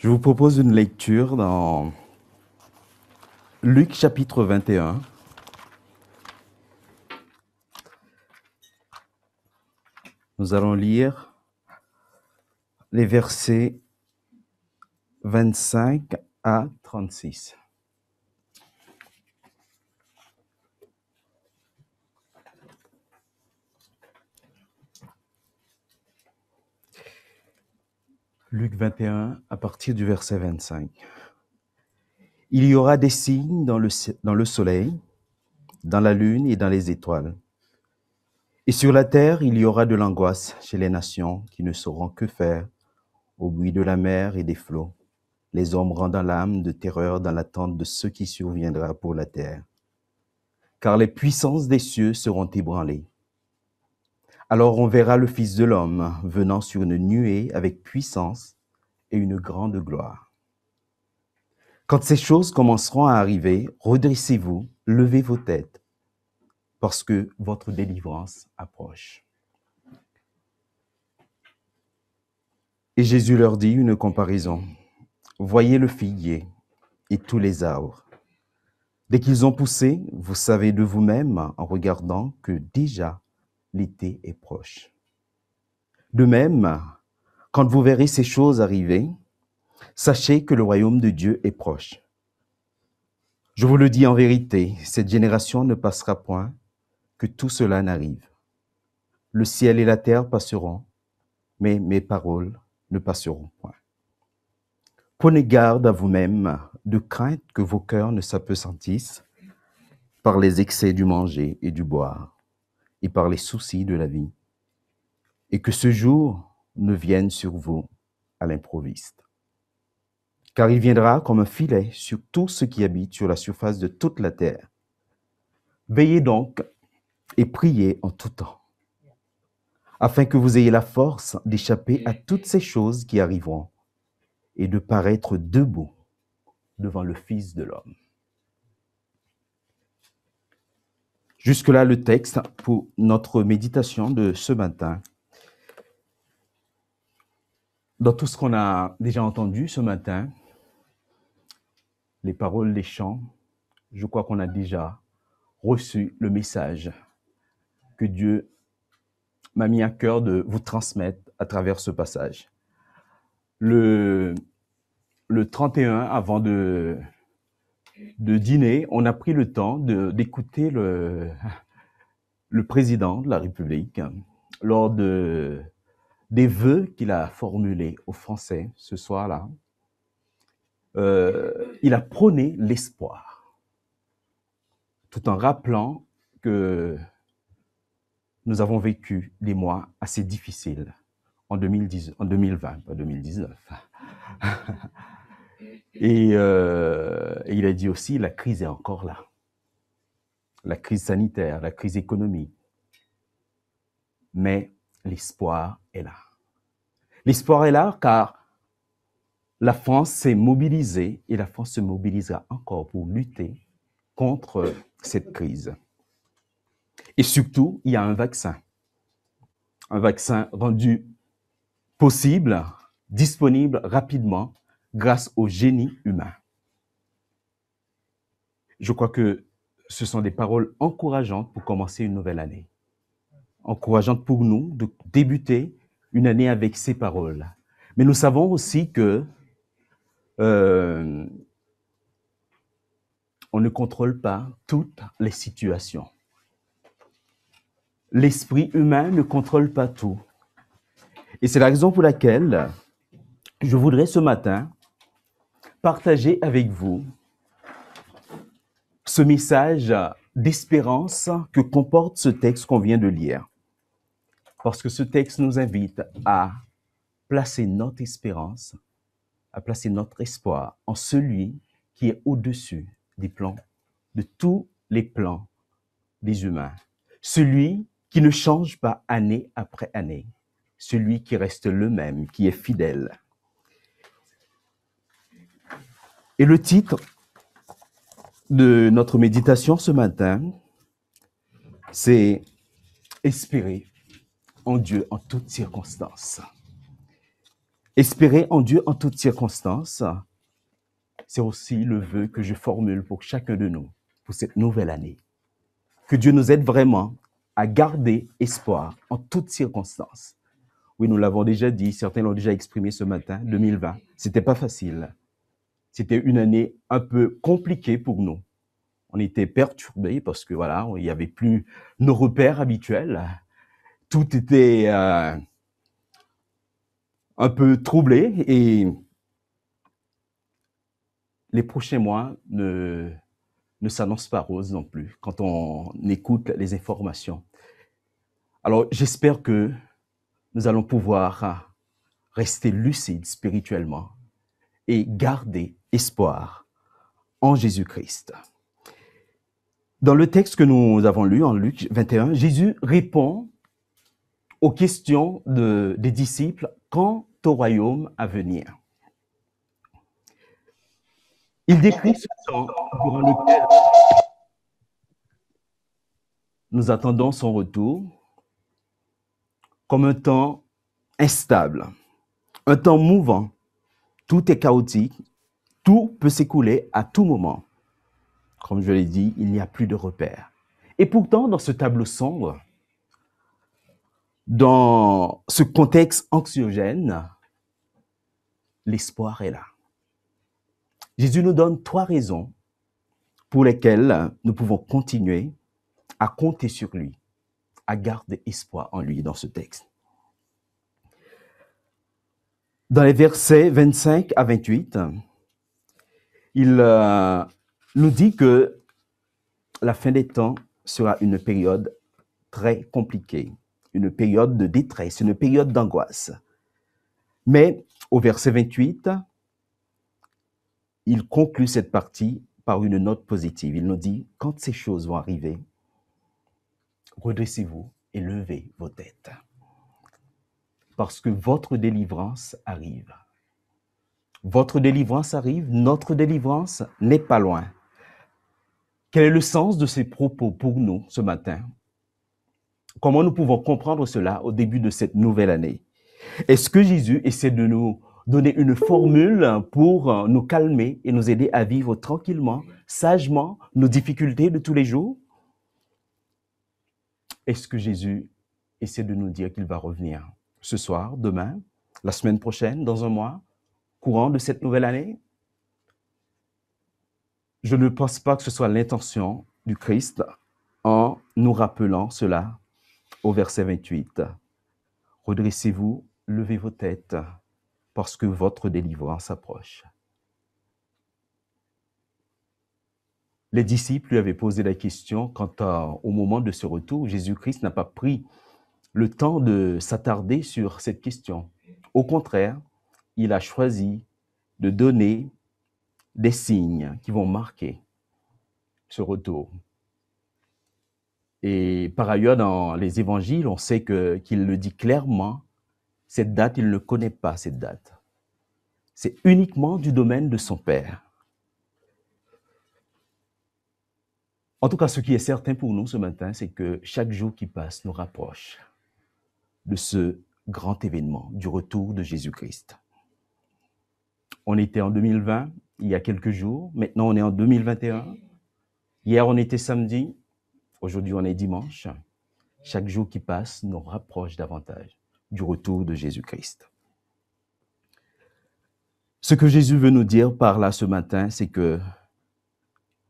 Je vous propose une lecture dans Luc chapitre 21. Nous allons lire les versets 25 à 36. Luc 21, à partir du verset 25. Il y aura des signes dans le soleil, dans la lune et dans les étoiles. Et sur la terre, il y aura de l'angoisse chez les nations qui ne sauront que faire au bruit de la mer et des flots, les hommes rendant l'âme de terreur dans l'attente de ce qui surviendra pour la terre. Car les puissances des cieux seront ébranlées. Alors on verra le Fils de l'homme venant sur une nuée avec puissance et une grande gloire. Quand ces choses commenceront à arriver, redressez-vous, levez vos têtes, parce que votre délivrance approche. Et Jésus leur dit une comparaison. Voyez le figuier et tous les arbres. Dès qu'ils ont poussé, vous savez de vous-même en regardant que déjà l'été est proche. De même, quand vous verrez ces choses arriver, sachez que le royaume de Dieu est proche. Je vous le dis en vérité, cette génération ne passera point que tout cela n'arrive. Le ciel et la terre passeront, mais mes paroles ne passeront point. Prenez garde à vous-même, de crainte que vos cœurs ne s'appesantissent par les excès du manger et du boire, et par les soucis de la vie, et que ce jour ne vienne sur vous à l'improviste. Car il viendra comme un filet sur tout ce qui habite sur la surface de toute la terre. Veillez donc et priez en tout temps, afin que vous ayez la force d'échapper à toutes ces choses qui arriveront et de paraître debout devant le Fils de l'homme. Jusque-là, le texte pour notre méditation de ce matin. Dans tout ce qu'on a déjà entendu ce matin, les paroles des chants, je crois qu'on a déjà reçu le message que Dieu m'a mis à cœur de vous transmettre à travers ce passage. Le 31, avant de dîner, on a pris le temps d'écouter le président de la République lors des vœux qu'il a formulés aux Français ce soir-là. Il a prôné l'espoir, tout en rappelant que nous avons vécu des mois assez difficiles en 2020, pas 2019. Et il a dit aussi, la crise est encore là. La crise sanitaire, la crise économique. Mais l'espoir est là. L'espoir est là car la France s'est mobilisée et la France se mobilisera encore pour lutter contre cette crise. Et surtout, il y a un vaccin rendu possible, disponible rapidement grâce au génie humain. Je crois que ce sont des paroles encourageantes pour commencer une nouvelle année. Encourageantes pour nous de débuter une année avec ces paroles. Mais nous savons aussi que on ne contrôle pas toutes les situations. L'esprit humain ne contrôle pas tout. Et c'est la raison pour laquelle je voudrais ce matin partager avec vous ce message d'espérance que comporte ce texte qu'on vient de lire. Parce que ce texte nous invite à placer notre espérance, à placer notre espoir en celui qui est au-dessus des plans, de tous les plans des humains. Celui qui ne change pas année après année. Celui qui reste le même, qui est fidèle. Et le titre de notre méditation ce matin, c'est « Espérer en Dieu en toutes circonstances ». Espérer en Dieu en toutes circonstances, c'est aussi le vœu que je formule pour chacun de nous, pour cette nouvelle année. Que Dieu nous aide vraiment à garder espoir en toutes circonstances. Oui, nous l'avons déjà dit, certains l'ont déjà exprimé ce matin, 2020, c'était pas facile. C'était une année un peu compliquée pour nous. On était perturbés parce que voilà, il n'y avait plus nos repères habituels. Tout était un peu troublé et les prochains mois ne s'annoncent pas roses non plus quand on écoute les informations. Alors, j'espère que nous allons pouvoir rester lucides spirituellement et garder espoir en Jésus-Christ. Dans le texte que nous avons lu en Luc 21, Jésus répond aux questions des disciples quant au royaume à venir. Il décrit ce temps durant lequel nous attendons son retour comme un temps instable, un temps mouvant. Tout est chaotique, tout peut s'écouler à tout moment. Comme je l'ai dit, il n'y a plus de repères. Et pourtant, dans ce tableau sombre, dans ce contexte anxiogène, l'espoir est là. Jésus nous donne 3 raisons pour lesquelles nous pouvons continuer à compter sur lui, à garder espoir en lui dans ce texte. Dans les versets 25 à 28, il nous dit que la fin des temps sera une période très compliquée, une période de détresse, une période d'angoisse. Mais au verset 28, il conclut cette partie par une note positive. Il nous dit, quand ces choses vont arriver, redressez-vous et levez vos têtes. Parce que votre délivrance arrive. Votre délivrance arrive, notre délivrance n'est pas loin. Quel est le sens de ces propos pour nous ce matin? Comment nous pouvons comprendre cela au début de cette nouvelle année? Est-ce que Jésus essaie de nous donner une formule pour nous calmer et nous aider à vivre tranquillement, sagement, nos difficultés de tous les jours? Est-ce que Jésus essaie de nous dire qu'il va revenir ce soir, demain, la semaine prochaine, dans un mois, courant de cette nouvelle année? Je ne pense pas que ce soit l'intention du Christ en nous rappelant cela au verset 28. Redressez-vous, levez vos têtes, parce que votre délivrance approche. Les disciples lui avaient posé la question quant au moment de ce retour. Jésus-Christ n'a pas pris le temps de s'attarder sur cette question. Au contraire, il a choisi de donner des signes qui vont marquer ce retour. Et par ailleurs, dans les évangiles, on sait qu'il le dit clairement, cette date, il ne connaît pas cette date. C'est uniquement du domaine de son Père. En tout cas, ce qui est certain pour nous ce matin, c'est que chaque jour qui passe nous rapproche de ce grand événement, du retour de Jésus-Christ. On était en 2020, il y a quelques jours. Maintenant, on est en 2021. Hier, on était samedi. Aujourd'hui, on est dimanche. Chaque jour qui passe nous rapproche davantage du retour de Jésus-Christ. Ce que Jésus veut nous dire par là ce matin, c'est que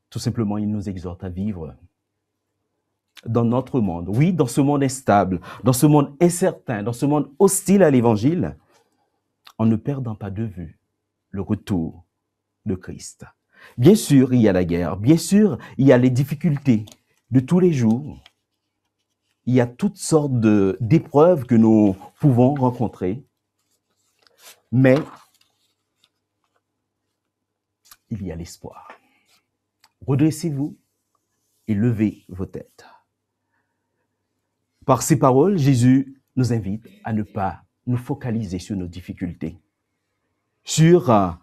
tout simplement, il nous exhorte à vivre dans notre monde. Oui, dans ce monde instable, dans ce monde incertain, dans ce monde hostile à l'Évangile, en ne perdant pas de vue le retour de Christ. Bien sûr, il y a la guerre. Bien sûr, il y a les difficultés de tous les jours. Il y a toutes sortes d'épreuves que nous pouvons rencontrer. Mais il y a l'espoir. Redressez-vous et levez vos têtes. Par ces paroles, Jésus nous invite à ne pas nous focaliser sur nos difficultés, sur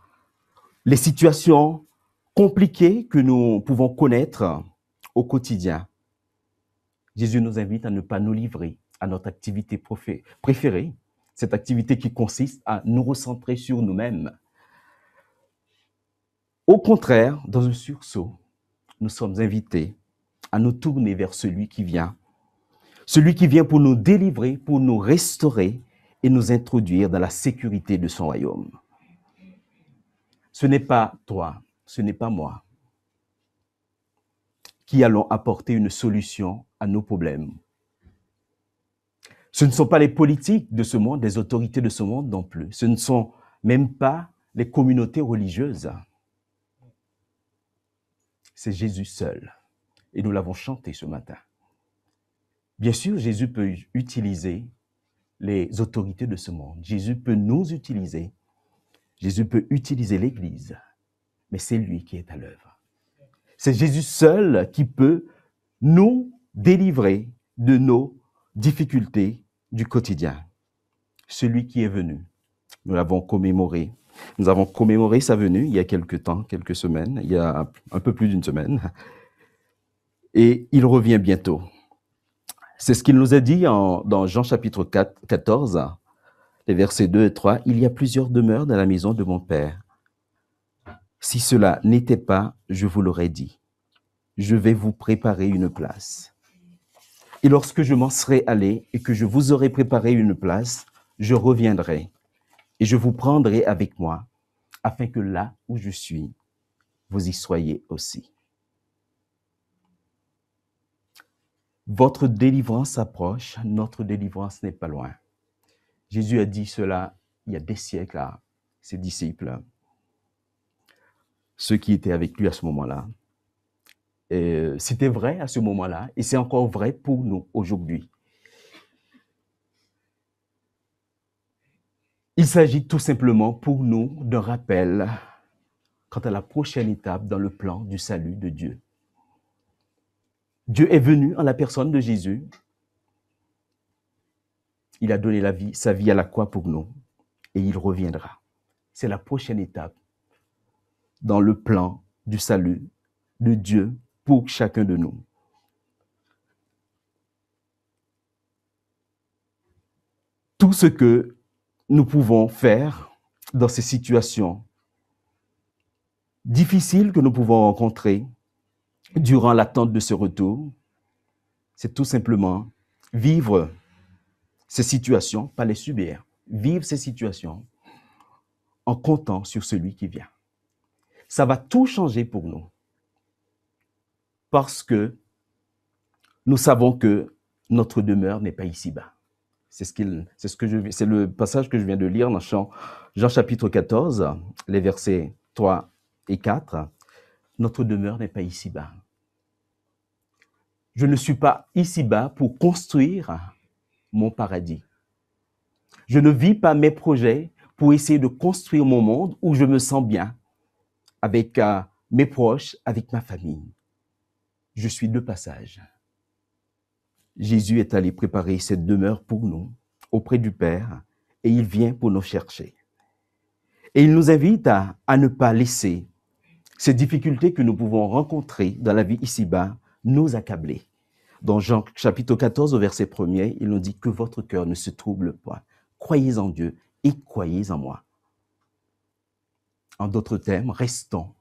les situations compliquées que nous pouvons connaître au quotidien. Jésus nous invite à ne pas nous livrer à notre activité préférée, cette activité qui consiste à nous recentrer sur nous-mêmes. Au contraire, dans un sursaut, nous sommes invités à nous tourner vers celui qui vient pour nous délivrer, pour nous restaurer et nous introduire dans la sécurité de son royaume. Ce n'est pas toi, ce n'est pas moi qui allons apporter une solution à nos problèmes. Ce ne sont pas les politiques de ce monde, les autorités de ce monde non plus. Ce ne sont même pas les communautés religieuses. C'est Jésus seul. Et nous l'avons chanté ce matin. Bien sûr, Jésus peut utiliser les autorités de ce monde. Jésus peut nous utiliser. Jésus peut utiliser l'Église. Mais c'est lui qui est à l'œuvre. C'est Jésus seul qui peut nous délivrer de nos difficultés du quotidien. Celui qui est venu, nous l'avons commémoré. Nous avons commémoré sa venue il y a quelques temps, quelques semaines, il y a un peu plus d'une semaine. Et il revient bientôt. C'est ce qu'il nous a dit dans Jean chapitre 14, les versets 2 et 3. « Il y a plusieurs demeures dans la maison de mon Père. Si cela n'était pas, je vous l'aurais dit. Je vais vous préparer une place. Et lorsque je m'en serai allé et que je vous aurai préparé une place, je reviendrai et je vous prendrai avec moi, afin que là où je suis, vous y soyez aussi. » Votre délivrance approche, notre délivrance n'est pas loin. Jésus a dit cela il y a des siècles à ses disciples, ceux qui étaient avec lui à ce moment-là. C'était vrai à ce moment-là et c'est encore vrai pour nous aujourd'hui. Il s'agit tout simplement pour nous d'un rappel quant à la prochaine étape dans le plan du salut de Dieu. Dieu est venu en la personne de Jésus. Il a donné sa vie à la croix pour nous et il reviendra. C'est la prochaine étape dans le plan du salut de Dieu pour chacun de nous. Tout ce que nous pouvons faire dans ces situations difficiles que nous pouvons rencontrer durant l'attente de ce retour, c'est tout simplement vivre ces situations, pas les subir, vivre ces situations en comptant sur celui qui vient. Ça va tout changer pour nous parce que nous savons que notre demeure n'est pas ici-bas. C'est le passage que je viens de lire dans Jean chapitre 14, les versets 3 et 4. Notre demeure n'est pas ici-bas. Je ne suis pas ici-bas pour construire mon paradis. Je ne vis pas mes projets pour essayer de construire mon monde où je me sens bien avec mes proches, avec ma famille. Je suis de passage. Jésus est allé préparer cette demeure pour nous auprès du Père et il vient pour nous chercher. Et il nous invite à ne pas laisser ces difficultés que nous pouvons rencontrer dans la vie ici-bas nous accabler. Dans Jean chapitre 14 au verset 1er, il nous dit que votre cœur ne se trouble pas. Croyez en Dieu et croyez en moi. En d'autres termes, restons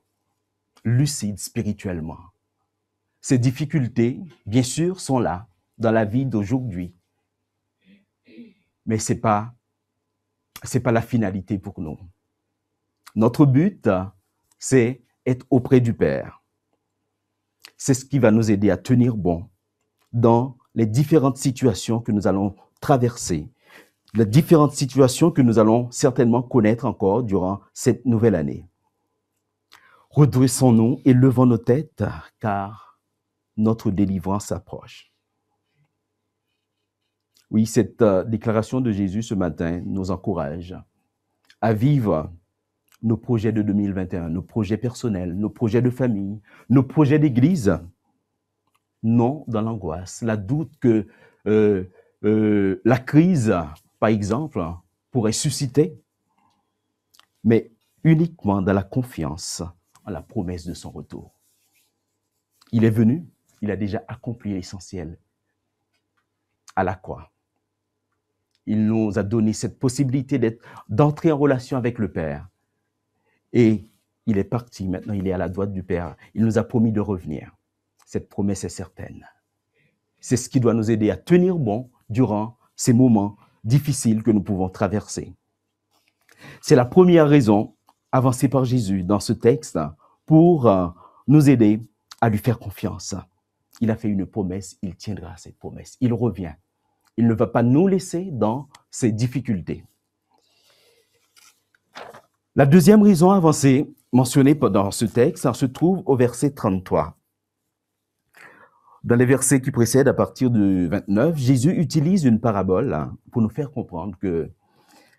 lucides spirituellement. Ces difficultés, bien sûr, sont là dans la vie d'aujourd'hui. Mais ce n'est pas la finalité pour nous. Notre but, c'est être auprès du Père. C'est ce qui va nous aider à tenir bon dans les différentes situations que nous allons traverser, les différentes situations que nous allons certainement connaître encore durant cette nouvelle année. Redressons-nous et levons nos têtes, car notre délivrance approche. Oui, cette déclaration de Jésus ce matin nous encourage à vivre nos projets de 2021, nos projets personnels, nos projets de famille, nos projets d'église, non dans l'angoisse, la doute que la crise, par exemple, pourrait susciter, mais uniquement dans la confiance en la promesse de son retour. Il est venu, il a déjà accompli l'essentiel à la croix. Il nous a donné cette possibilité d'entrer en relation avec le Père. Et il est parti, maintenant il est à la droite du Père. Il nous a promis de revenir. Cette promesse est certaine. C'est ce qui doit nous aider à tenir bon durant ces moments difficiles que nous pouvons traverser. C'est la première raison avancée par Jésus dans ce texte pour nous aider à lui faire confiance. Il a fait une promesse, il tiendra cette promesse. Il revient. Il ne va pas nous laisser dans ces difficultés. La deuxième raison avancée, mentionnée dans ce texte, se trouve au verset 33. Dans les versets qui précèdent, à partir du 29, Jésus utilise une parabole pour nous faire comprendre que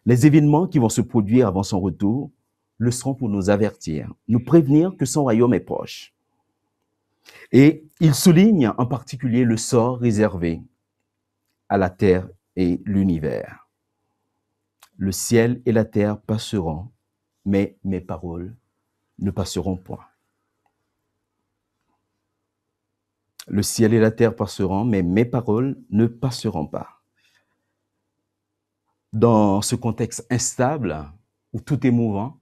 les événements qui vont se produire avant son retour le seront pour nous avertir, nous prévenir que son royaume est proche. Et il souligne en particulier le sort réservé à la terre et l'univers. Le ciel et la terre passeront, mais mes paroles ne passeront point. Le ciel et la terre passeront, mais mes paroles ne passeront pas. Dans ce contexte instable, où tout est mouvant,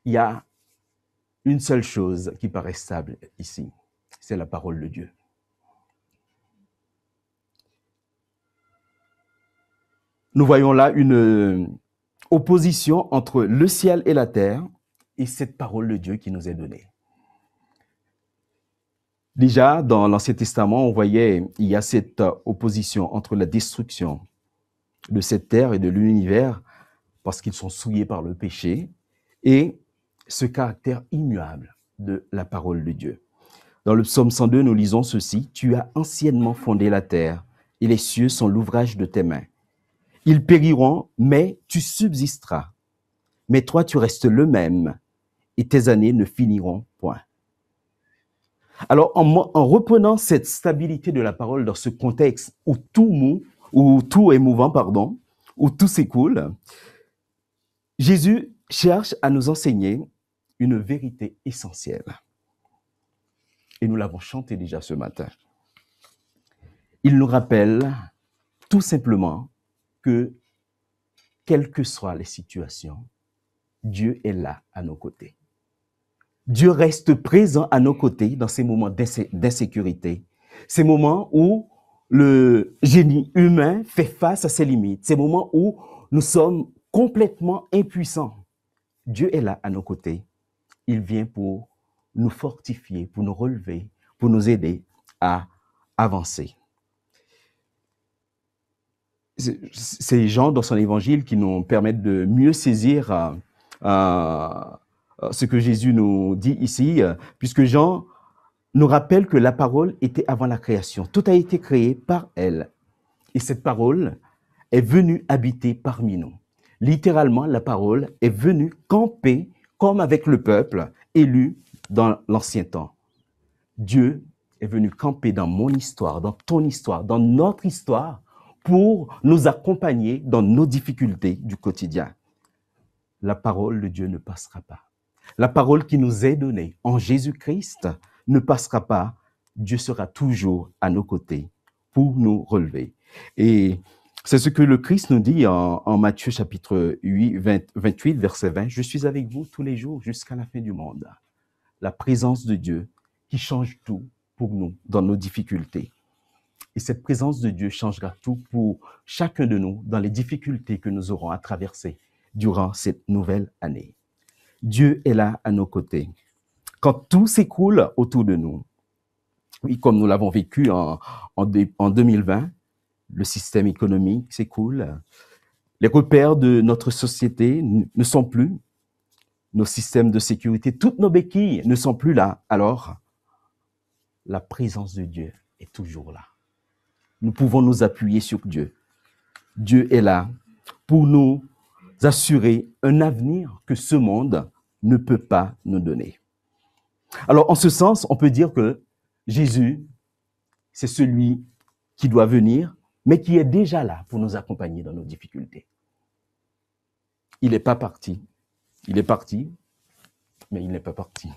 il y a une seule chose qui paraît stable ici, c'est la parole de Dieu. Nous voyons là une opposition entre le ciel et la terre et cette parole de Dieu qui nous est donnée. Déjà, dans l'Ancien Testament, on voyait, il y a cette opposition entre la destruction de cette terre et de l'univers parce qu'ils sont souillés par le péché et ce caractère immuable de la parole de Dieu. Dans le psaume 102, nous lisons ceci: « Tu as anciennement fondé la terre et les cieux sont l'ouvrage de tes mains. Ils périront, mais tu subsisteras. Mais toi, tu restes le même et tes années ne finiront point. » Alors, en reprenant cette stabilité de la parole dans ce contexte où tout est mouvant, où tout s'écoule, Jésus cherche à nous enseigner une vérité essentielle. Et nous l'avons chanté déjà ce matin. Il nous rappelle tout simplement que, quelles que soient les situations, Dieu est là à nos côtés. Dieu reste présent à nos côtés dans ces moments d'insécurité, ces moments où le génie humain fait face à ses limites, ces moments où nous sommes complètement impuissants. Dieu est là à nos côtés. Il vient pour nous fortifier, pour nous relever, pour nous aider à avancer. C'est Jean, dans son évangile, qui nous permettent de mieux saisir ce que Jésus nous dit ici, puisque Jean nous rappelle que la parole était avant la création. Tout a été créé par elle. Et cette parole est venue habiter parmi nous. Littéralement, la parole est venue camper comme avec le peuple élu dans l'ancien temps. Dieu est venu camper dans mon histoire, dans ton histoire, dans notre histoire, pour nous accompagner dans nos difficultés du quotidien. La parole de Dieu ne passera pas. La parole qui nous est donnée en Jésus-Christ ne passera pas. Dieu sera toujours à nos côtés pour nous relever. Et c'est ce que le Christ nous dit en Matthieu chapitre 28, verset 20. « Je suis avec vous tous les jours jusqu'à la fin du monde. » La présence de Dieu qui change tout pour nous dans nos difficultés. Et cette présence de Dieu changera tout pour chacun de nous dans les difficultés que nous aurons à traverser durant cette nouvelle année. Dieu est là à nos côtés. Quand tout s'écoule autour de nous, oui, comme nous l'avons vécu en 2020, le système économique s'écoule, les repères de notre société ne sont plus, nos systèmes de sécurité, toutes nos béquilles ne sont plus là. Alors, la présence de Dieu est toujours là. Nous pouvons nous appuyer sur Dieu. Dieu est là pour nous assurer un avenir que ce monde ne peut pas nous donner. Alors, en ce sens, on peut dire que Jésus, c'est celui qui doit venir, mais qui est déjà là pour nous accompagner dans nos difficultés. Il n'est pas parti. Il est parti, mais il n'est pas parti.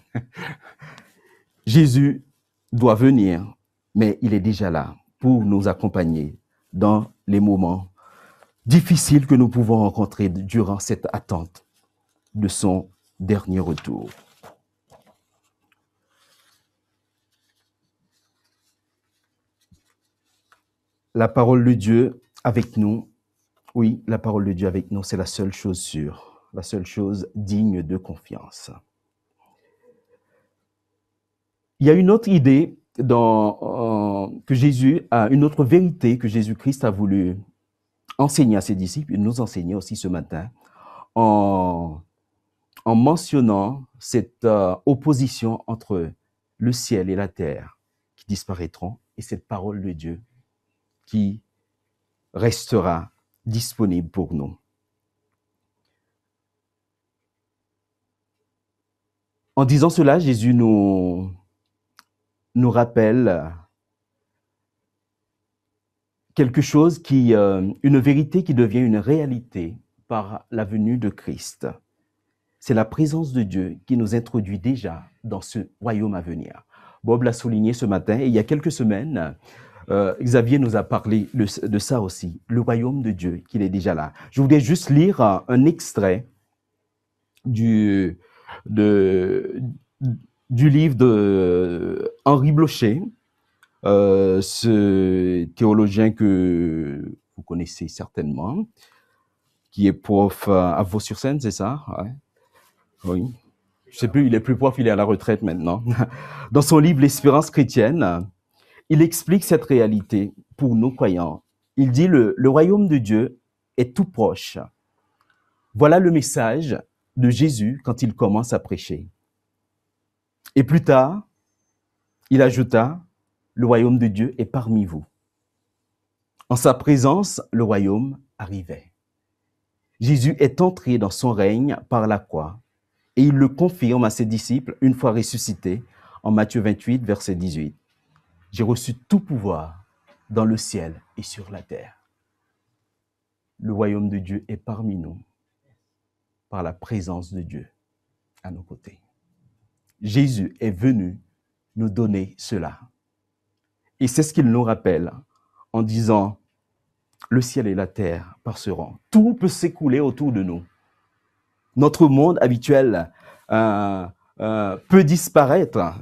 Jésus doit venir, mais il est déjà là pour nous accompagner dans les moments difficiles que nous pouvons rencontrer durant cette attente de son dernier retour. La parole de Dieu avec nous, oui, la parole de Dieu avec nous, c'est la seule chose sûre, la seule chose digne de confiance. Il y a une autre idée que Jésus a, une autre vérité que Jésus-Christ a voulu enseigner à ses disciples et nous enseigner aussi ce matin en mentionnant cette opposition entre le ciel et la terre qui disparaîtront et cette parole de Dieu qui restera disponible pour nous. En disant cela, Jésus nous rappelle quelque chose une vérité qui devient une réalité par la venue de Christ. C'est la présence de Dieu qui nous introduit déjà dans ce royaume à venir. Bob l'a souligné ce matin et il y a quelques semaines, Xavier nous a parlé de ça aussi, le royaume de Dieu, qu'il est déjà là. Je voulais juste lire un extrait du livre de Henri Blocher, ce théologien que vous connaissez certainement, qui est prof à Vaux-sur-Seine, c'est ça? Ouais. Oui. Je sais plus, il est plus prof, il est à la retraite maintenant. Dans son livre L'Espérance chrétienne, il explique cette réalité pour nous croyants. Il dit le royaume de Dieu est tout proche. Voilà le message de Jésus quand il commence à prêcher. Et plus tard, il ajouta, le royaume de Dieu est parmi vous. En sa présence, le royaume arrivait. Jésus est entré dans son règne par la croix et il le confirme à ses disciples une fois ressuscité en Matthieu 28, verset 18. J'ai reçu tout pouvoir dans le ciel et sur la terre. Le royaume de Dieu est parmi nous par la présence de Dieu à nos côtés. Jésus est venu nous donner cela. Et c'est ce qu'il nous rappelle en disant, le ciel et la terre passeront. Tout peut s'écouler autour de nous. Notre monde habituel peut disparaître.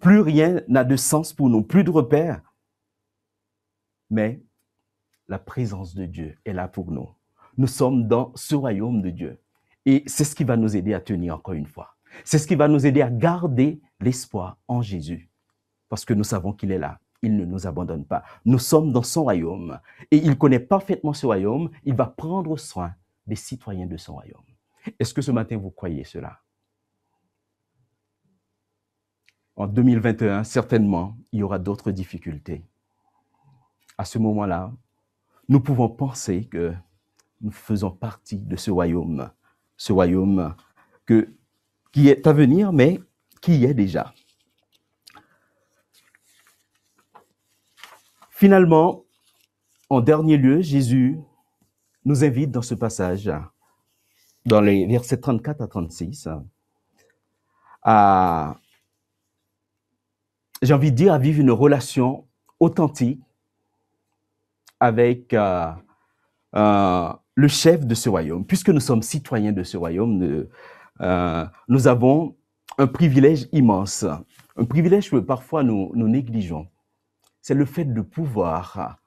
Plus rien n'a de sens pour nous, plus de repères. Mais la présence de Dieu est là pour nous. Nous sommes dans ce royaume de Dieu. Et c'est ce qui va nous aider à tenir encore une fois. C'est ce qui va nous aider à garder l'espoir en Jésus. Parce que nous savons qu'il est là. Il ne nous abandonne pas. Nous sommes dans son royaume. Et il connaît parfaitement ce royaume. Il va prendre soin des citoyens de son royaume. Est-ce que ce matin, vous croyez cela? En 2021, certainement, il y aura d'autres difficultés. À ce moment-là, nous pouvons penser que nous faisons partie de ce royaume qui est à venir, mais qui y est déjà. Finalement, en dernier lieu, Jésus nous invite dans ce passage, dans les versets 34 à 36, j'ai envie de dire, à vivre une relation authentique avec le chef de ce royaume. Puisque nous sommes citoyens de ce royaume, nous avons un privilège immense, un privilège que parfois nous négligeons. C'est le fait de pouvoir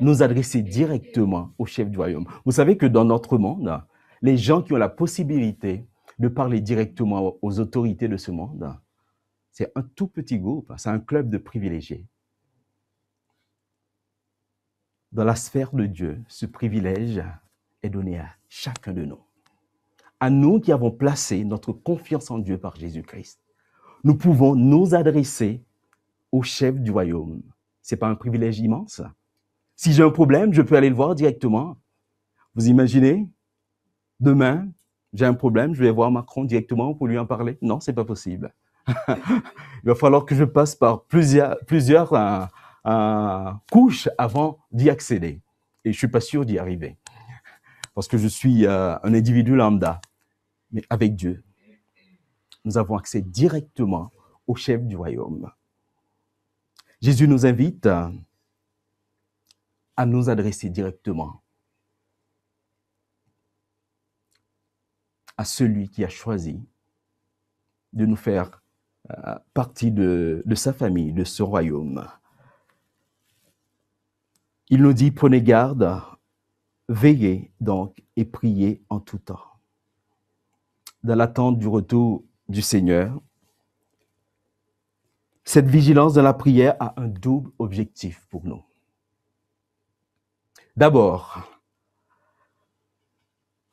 nous adresser directement au chef du royaume. Vous savez que dans notre monde, les gens qui ont la possibilité de parler directement aux autorités de ce monde, c'est un tout petit groupe, c'est un club de privilégiés. Dans la sphère de Dieu, ce privilège est donné à chacun de nous. À nous qui avons placé notre confiance en Dieu par Jésus-Christ, nous pouvons nous adresser au chef du royaume. Ce n'est pas un privilège immense? Si j'ai un problème, je peux aller le voir directement. Vous imaginez? Demain, j'ai un problème, je vais voir Macron directement pour lui en parler? Non, ce n'est pas possible. Il va falloir que je passe par plusieurs couches avant d'y accéder. Et je ne suis pas sûr d'y arriver. Parce que je suis un individu lambda. Mais avec Dieu, nous avons accès directement au chef du royaume. Jésus nous invite à nous adresser directement à celui qui a choisi de nous faire partie de sa famille, de ce royaume. Il nous dit, prenez garde, veillez donc et priez en tout temps. Dans l'attente du retour du Seigneur, cette vigilance dans la prière a un double objectif pour nous. D'abord,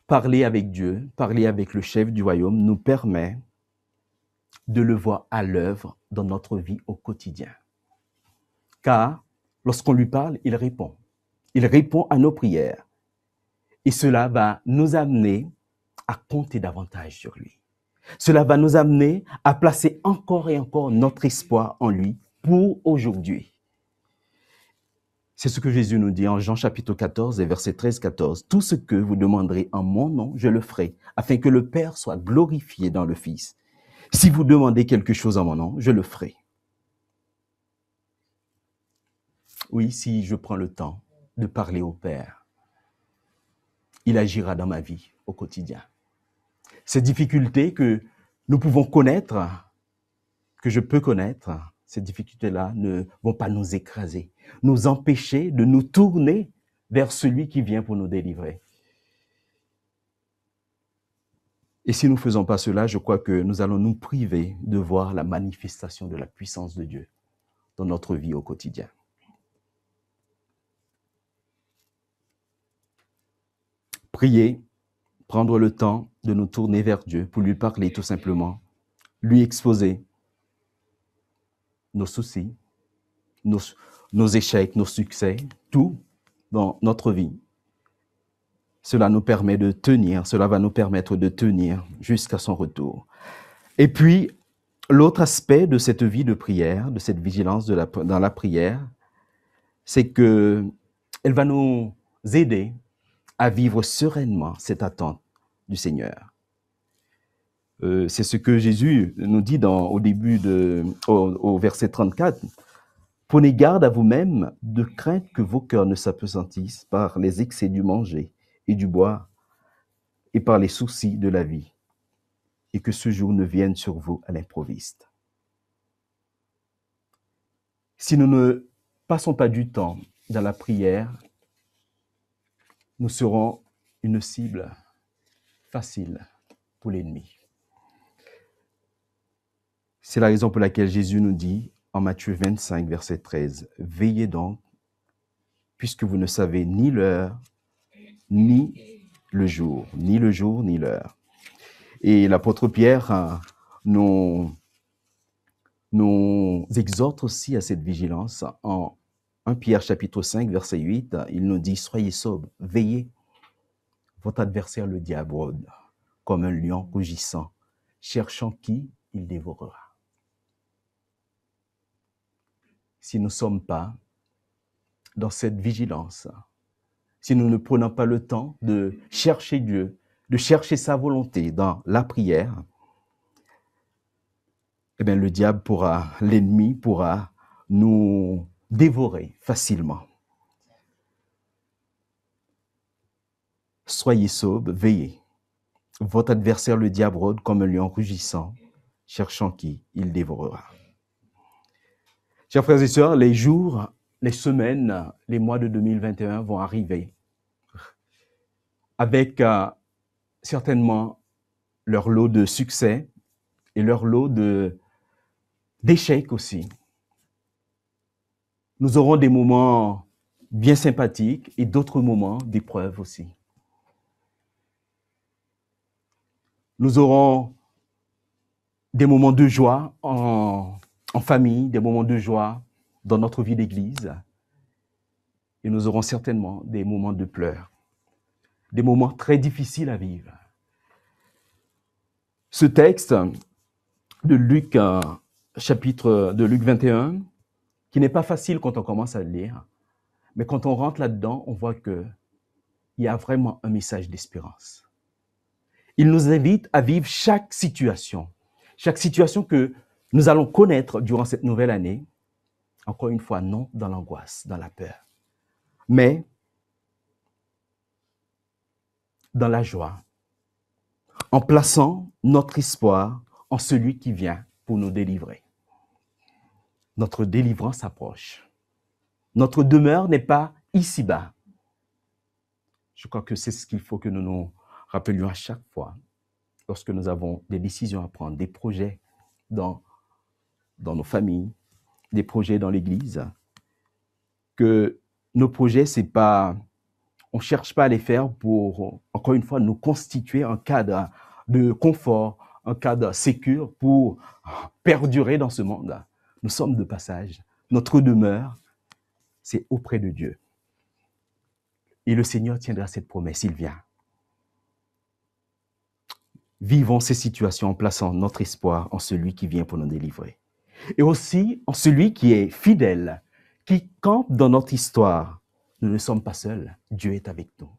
parler avec Dieu, parler avec le chef du royaume nous permet de le voir à l'œuvre dans notre vie au quotidien. Car lorsqu'on lui parle, il répond. Il répond à nos prières. Et cela va nous amener à compter davantage sur lui. Cela va nous amener à placer encore et encore notre espoir en lui pour aujourd'hui. C'est ce que Jésus nous dit en Jean chapitre 14 et verset 13-14. Tout ce que vous demanderez en mon nom, je le ferai, afin que le Père soit glorifié dans le Fils. Si vous demandez quelque chose en mon nom, je le ferai. Oui, si je prends le temps de parler au Père, il agira dans ma vie au quotidien. Ces difficultés que nous pouvons connaître, que je peux connaître, ces difficultés-là ne vont pas nous écraser, nous empêcher de nous tourner vers celui qui vient pour nous délivrer. Et si nous ne faisons pas cela, je crois que nous allons nous priver de voir la manifestation de la puissance de Dieu dans notre vie au quotidien. Prier, prendre le temps de nous tourner vers Dieu pour lui parler tout simplement, lui exposer nos soucis, nos échecs, nos succès, tout dans notre vie. Cela nous permet de tenir, cela va nous permettre de tenir jusqu'à son retour. Et puis, l'autre aspect de cette vie de prière, de cette vigilance dans la prière, c'est qu'elle va nous aider à vivre sereinement cette attente du Seigneur. C'est ce que Jésus nous dit au début, au verset 34. Prenez garde à vous-même de crainte que vos cœurs ne s'apesantissent par les excès du manger et du boire et par les soucis de la vie, et que ce jour ne vienne sur vous à l'improviste. Si nous ne passons pas du temps dans la prière, nous serons une cible facile pour l'ennemi. C'est la raison pour laquelle Jésus nous dit en Matthieu 25, verset 13, « Veillez donc, puisque vous ne savez ni l'heure, ni le jour, ni l'heure. » Et l'apôtre Pierre nous exhorte aussi à cette vigilance. En 1 Pierre chapitre 5, verset 8, il nous dit « Soyez sobres, veillez. Votre adversaire, le diable, rôde comme un lion rugissant, cherchant qui il dévorera. » Si nous ne sommes pas dans cette vigilance, si nous ne prenons pas le temps de chercher Dieu, de chercher sa volonté dans la prière, eh bien, le diable l'ennemi pourra nous dévorer facilement. Soyez sobres, veillez. Votre adversaire, le diable, rôde comme un lion rugissant, cherchant qui il dévorera. Chers frères et sœurs, les jours, les semaines, les mois de 2021 vont arriver avec certainement leur lot de succès et leur lot d'échecs aussi. Nous aurons des moments bien sympathiques et d'autres moments d'épreuve aussi. Nous aurons des moments de joie en famille, des moments de joie dans notre vie d'église. Et nous aurons certainement des moments de pleurs, des moments très difficiles à vivre. Ce texte de Luc 21, qui n'est pas facile quand on commence à le lire, mais quand on rentre là-dedans, on voit qu'il y a vraiment un message d'espérance. Il nous invite à vivre chaque situation que nous allons connaître durant cette nouvelle année, encore une fois, non dans l'angoisse, dans la peur, mais dans la joie, en plaçant notre espoir en celui qui vient pour nous délivrer. Notre délivrance approche. Notre demeure n'est pas ici-bas. Je crois que c'est ce qu'il faut que nous nous rappelions à chaque fois lorsque nous avons des décisions à prendre, des projets dans nos familles, des projets dans l'Église, que nos projets, c'est pas, on ne cherche pas à les faire pour, encore une fois, nous constituer un cadre de confort, un cadre sécure pour perdurer dans ce monde. Nous sommes de passage. Notre demeure, c'est auprès de Dieu. Et le Seigneur tiendra cette promesse, il vient. Vivons ces situations en plaçant notre espoir en celui qui vient pour nous délivrer. Et aussi en celui qui est fidèle, qui campe dans notre histoire. Nous ne sommes pas seuls, Dieu est avec nous.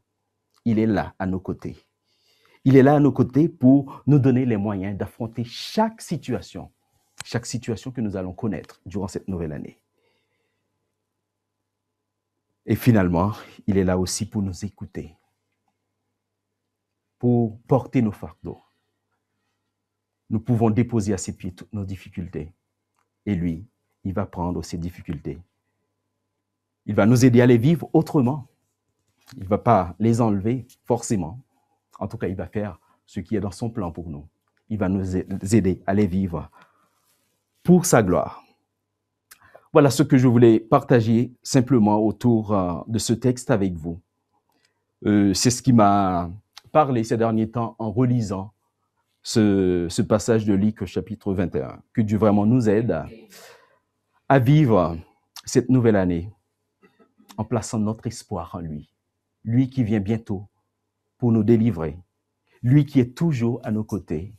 Il est là, à nos côtés. Il est là à nos côtés pour nous donner les moyens d'affronter chaque situation que nous allons connaître durant cette nouvelle année. Et finalement, il est là aussi pour nous écouter, pour porter nos fardeaux. Nous pouvons déposer à ses pieds toutes nos difficultés. Et lui, il va prendre ces difficultés. Il va nous aider à les vivre autrement. Il ne va pas les enlever forcément. En tout cas, il va faire ce qui est dans son plan pour nous. Il va nous aider à les vivre pour sa gloire. Voilà ce que je voulais partager simplement autour de ce texte avec vous. C'est ce qui m'a parlé ces derniers temps en relisant ce passage de Luc au chapitre 21. Que Dieu vraiment nous aide à vivre cette nouvelle année en plaçant notre espoir en lui. Lui qui vient bientôt pour nous délivrer. Lui qui est toujours à nos côtés.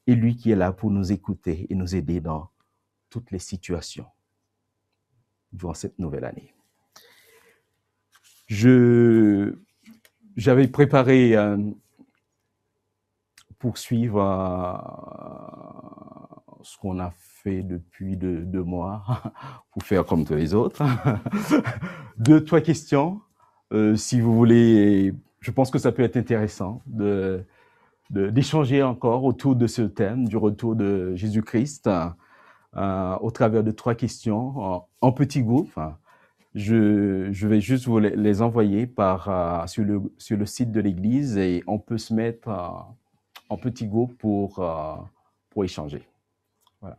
Et lui qui est là pour nous écouter et nous aider dans toutes les situations durant cette nouvelle année. J'avais préparé pour suivre ce qu'on a fait depuis 2 mois, pour faire comme tous les autres. 2-3 questions, si vous voulez. Je pense que ça peut être intéressant d'échanger encore autour de ce thème du retour de Jésus-Christ au travers de 3 questions en petits groupes. Je vais juste vous les envoyer sur le site de l'Église et on peut se mettre en petits groupes pour échanger. Voilà.